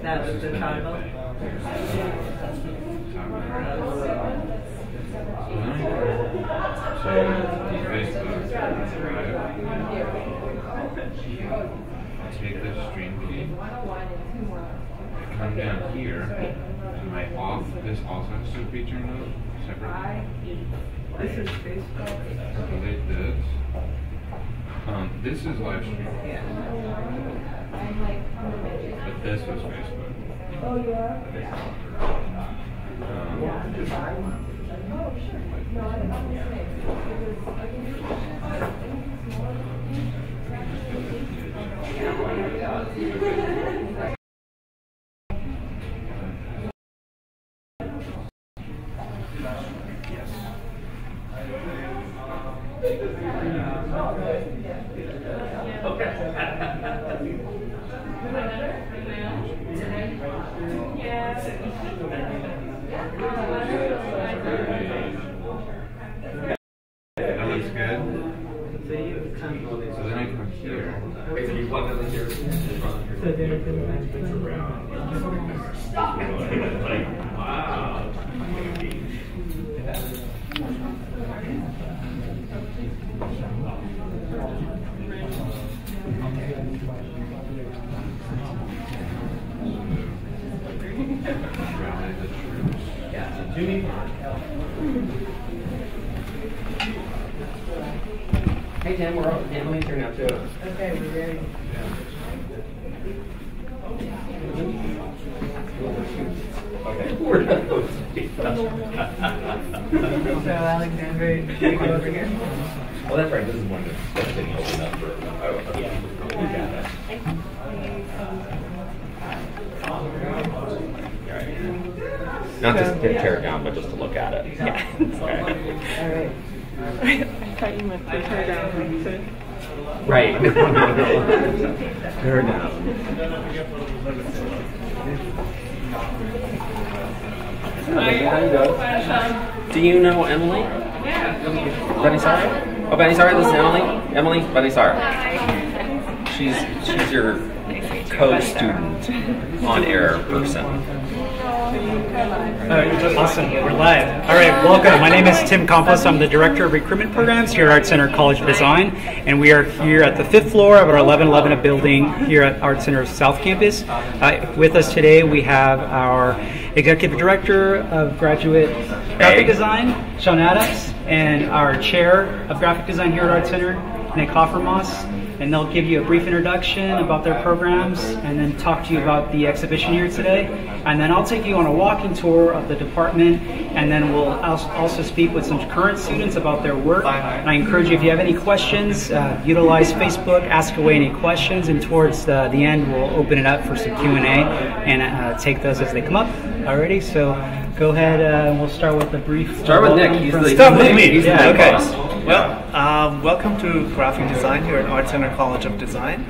That was the toggle. Take this stream key, come down here, and my off, this also has to feature node separately. This is Facebook. Delete this. This is live stream. Yeah. But this was Facebook. Oh, yeah? That looks good. So then I come here. Wait, so you plug it in here? Wow. Hey Tim, we're on. Emily's here now too. Okay, we're ready. Okay. We're done. So Alexandra, you go over here. Well, that's right. This is one that's getting opened up for. Not just to tear it down, but just to look at it. Yeah. Okay. All right. I thought you meant to tear down what you said. Right. No. Tear down. Do you know Emily? Yeah. Benisara? Oh, Benisara, this is Emily. Emily Benisara. She's your co-student on air person. Awesome, we're live. All right, welcome. My name is Tim Campos. I'm the Director of Recruitment Programs here at ArtCenter College of Design, and we are here at the 5th floor of our 1111 building here at ArtCenter South Campus. With us today, we have our Executive Director of Graduate Graphic Design, Sean Adams, and our Chair of Graphic Design here at ArtCenter, Nick Hoffermoss. And they'll give you a brief introduction about their programs and then talk to you about the exhibition here today. And then I'll take you on a walking tour of the department, and then we'll also speak with some current students about their work. And I encourage you, if you have any questions, utilize Facebook, ask away any questions, and towards the end we'll open it up for some Q&A and take those as they come up. Alrighty, so go ahead, we'll start with a brief... Start with Nick. Start with me. Yeah, okay. Well, welcome to Graphic Design here at ArtCenter College of Design.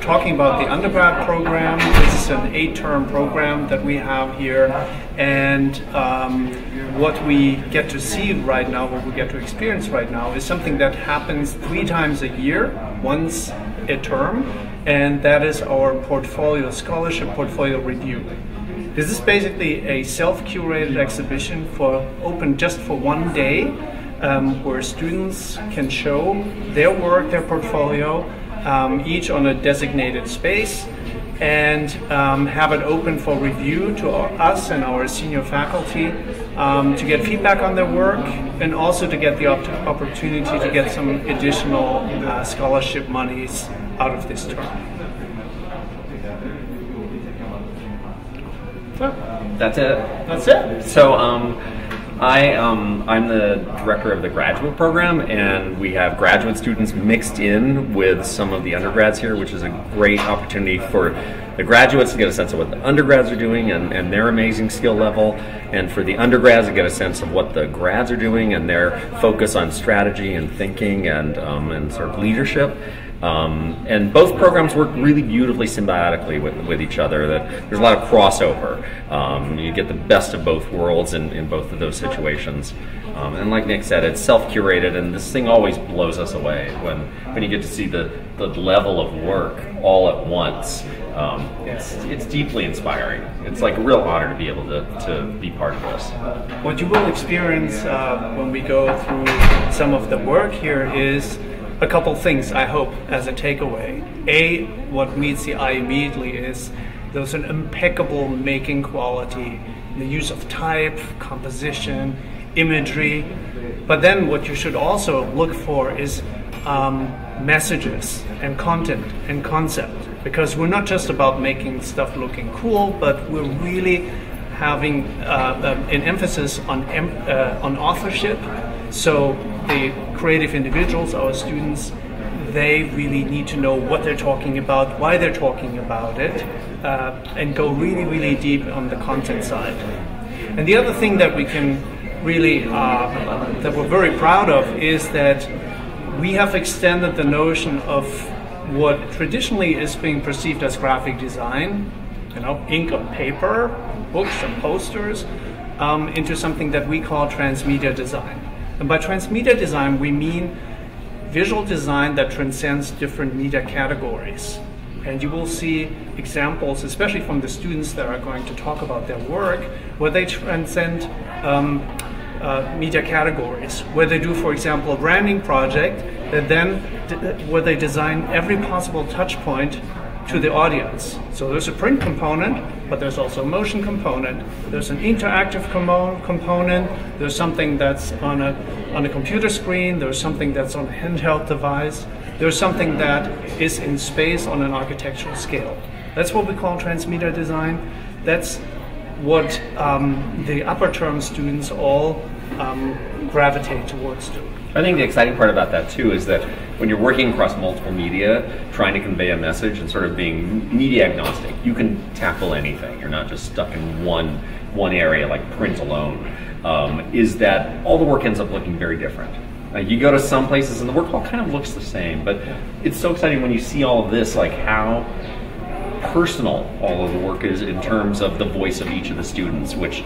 Talking about the undergrad program, this is an 8-term program that we have here, and what we get to see right now, what we get to experience right now, is something that happens 3 times a year, once a term, and that is our portfolio, scholarship portfolio review. This is basically a self-curated exhibition open just for one day, where students can show their work, their portfolio, each on a designated space, and have it open for review to us and our senior faculty to get feedback on their work, and also to get the opportunity to get some additional scholarship monies out of this term. That's it. That's it. So I'm the director of the graduate program, and we have graduate students mixed in with some of the undergrads here, which is a great opportunity for the graduates to get a sense of what the undergrads are doing and their amazing skill level, and for the undergrads to get a sense of what the grads are doing and their focus on strategy and thinking and sort of leadership. And both programs work really beautifully symbiotically with each other. There's a lot of crossover. You get the best of both worlds in both of those situations. And like Nick said, it's self-curated, and this thing always blows us away when you get to see the the level of work all at once. It's deeply inspiring. It's like a real honor to be able to be part of this. What you will experience when we go through some of the work here is a couple things, I hope, as a takeaway. A, what meets the eye immediately is there's an impeccable making quality, the use of type, composition, imagery. But then what you should also look for is messages and content and concept, because we're not just about making stuff looking cool, but we're really having an emphasis on authorship. So the creative individuals, our students, they really need to know what they're talking about, why they're talking about it, and go really, really deep on the content side. And the other thing that we can really, that we're very proud of, is that we have extended the notion of what traditionally is being perceived as graphic design, ink on paper, books and posters, into something that we call transmedia design. And by transmedia design, we mean visual design that transcends different media categories. And you will see examples, especially from the students that are going to talk about their work, where they transcend media categories, where they do, for example, a branding project that then where they design every possible touch point to the audience. So there's a print component, but there's also a motion component. There's an interactive component. There's something that's on a computer screen. There's something that's on a handheld device. There's something that is in space on an architectural scale. That's what we call transmedia design. That's what the upper term students all gravitate towards too. I think the exciting part about that too is that when you're working across multiple media, trying to convey a message and sort of being media agnostic, you can tackle anything. You're not just stuck in one area like print alone. Is that all the work ends up looking very different. You go to some places and the work all kind of looks the same, but it's so exciting when you see all of this, like how personal all of the work is in terms of the voice of each of the students, which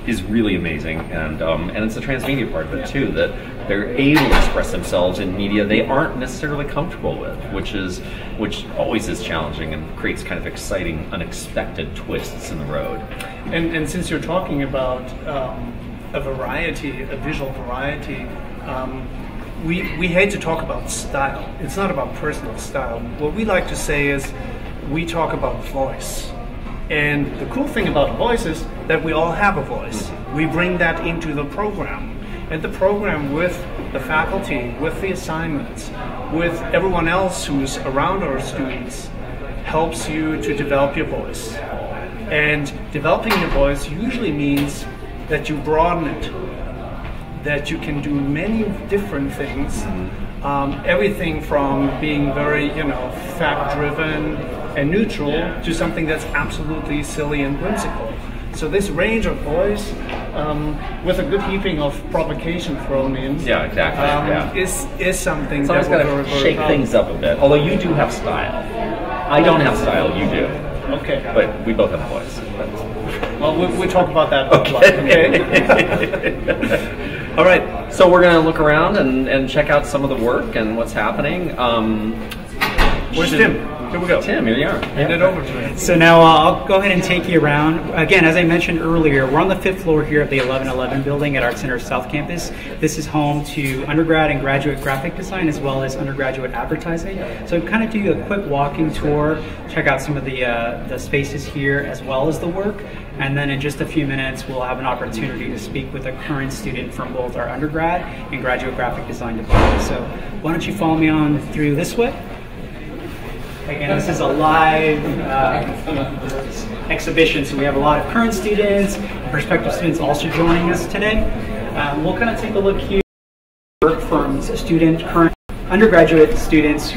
is really amazing, and it's the transmedia part of it too, that they're able to express themselves in media they aren't necessarily comfortable with, which always is challenging and creates kind of exciting, unexpected twists in the road. And since you're talking about a variety, a visual variety, we hate to talk about style. It's not about personal style. What we like to say is we talk about voice. And the cool thing about voice is that we all have a voice. We bring that into the program. And the program, with the faculty, with the assignments, with everyone else who's around our students, helps you to develop your voice. And developing your voice usually means that you broaden it, that you can do many different things. Everything from being very, fact-driven and neutral to something that's absolutely silly and whimsical. So this range of voice, with a good heaping of provocation thrown in, is something that we're going to shake things up a bit. Although you do have style. I don't have style, you do. Okay. But we both have a voice. Well, we'll talk about that. Okay. All right. So we're going to look around and check out some of the work and what's happening. Where's Tim? Here we go. Tim, here you are. Hand it over to me. So now I'll go ahead and take you around. Again, as I mentioned earlier, we're on the 5th floor here at the 1111 building at ArtCenter South Campus. This is home to undergrad and graduate graphic design as well as undergraduate advertising. So kind of do you a quick walking tour, check out some of the spaces here as well as the work. And then in just a few minutes, we'll have an opportunity to speak with a current student from both our undergrad and graduate graphic design department. So why don't you follow me on through this way? Again, this is a live exhibition, so we have a lot of current students and prospective students also joining us today. We'll kind of take a look here. Work from current undergraduate students